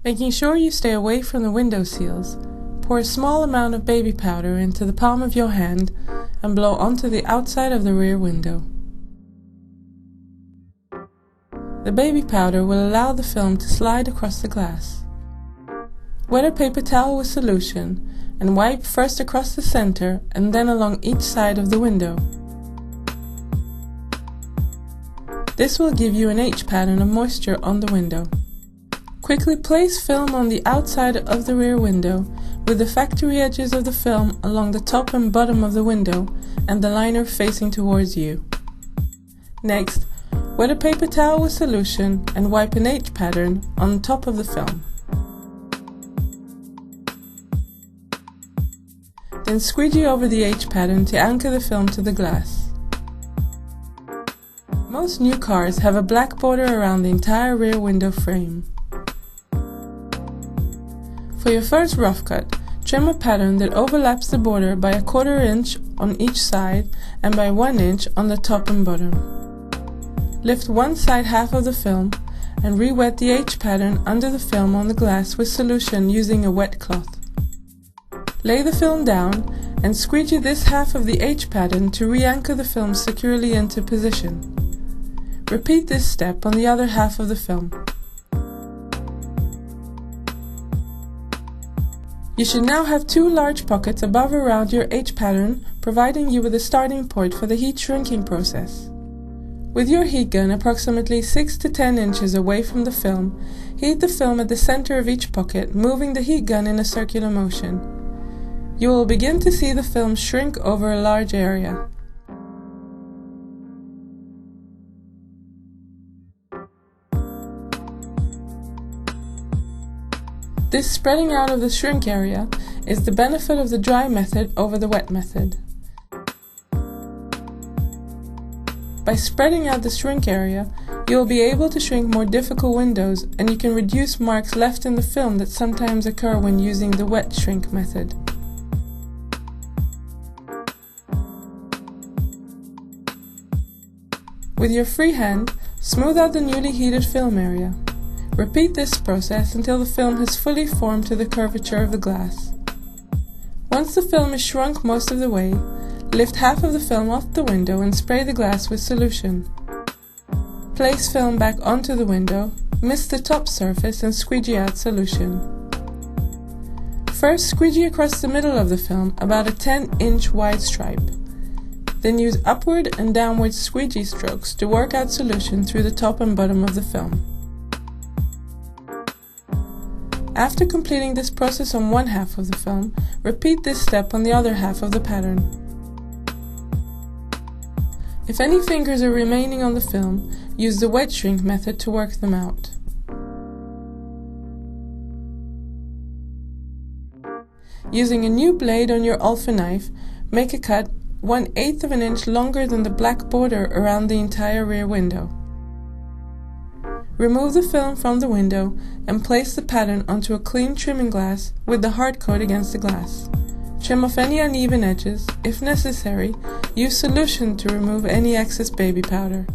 Making sure you stay away from the window seals, pour a small amount of baby powder into the palm of your hand and blow onto the outside of the rear window. The baby powder will allow the film to slide across the glass. Wet a paper towel with solution and wipe first across the center and then along each side of the window. This will give you an H pattern of moisture on the window. Quickly place film on the outside of the rear window with the factory edges of the film along the top and bottom of the window and the liner facing towards you. Next, wet a paper towel with solution and wipe an H pattern on top of the film. Then squeegee over the H pattern to anchor the film to the glass. Most new cars have a black border around the entire rear window frame. For your first rough cut, trim a pattern that overlaps the border by 1/4 inch on each side and by 1 inch on the top and bottom. Lift one side half of the film and re-wet the H pattern under the film on the glass with solution using a wet cloth. Lay the film down and squeegee this half of the H pattern to re-anchor the film securely into position. Repeat this step on the other half of the film. You should now have 2 large pockets above around your H pattern, providing you with a starting point for the heat shrinking process. With your heat gun approximately 6 to 10 inches away from the film, heat the film at the center of each pocket, moving the heat gun in a circular motion. You will begin to see the film shrink over a large area. This spreading out of the shrink area is the benefit of the dry method over the wet method. By spreading out the shrink area, you will be able to shrink more difficult windows, and you can reduce marks left in the film that sometimes occur when using the wet shrink method. With your free hand, smooth out the newly heated film area. Repeat this process until the film has fully formed to the curvature of the glass. Once the film is shrunk most of the way, lift half of the film off the window and spray the glass with solution. Place film back onto the window, mist the top surface and squeegee out solution. First, squeegee across the middle of the film about a 10-inch wide stripe. Then use upward and downward squeegee strokes to work out solution through the top and bottom of the film. After completing this process on one half of the film, repeat this step on the other half of the pattern. If any fingers are remaining on the film, use the wet shrink method to work them out. Using a new blade on your alpha knife, make a cut 1/8 of an inch longer than the black border around the entire rear window. Remove the film from the window and place the pattern onto a clean trimming glass with the hard coat against the glass. Trim off any uneven edges. If necessary, use solution to remove any excess baby powder.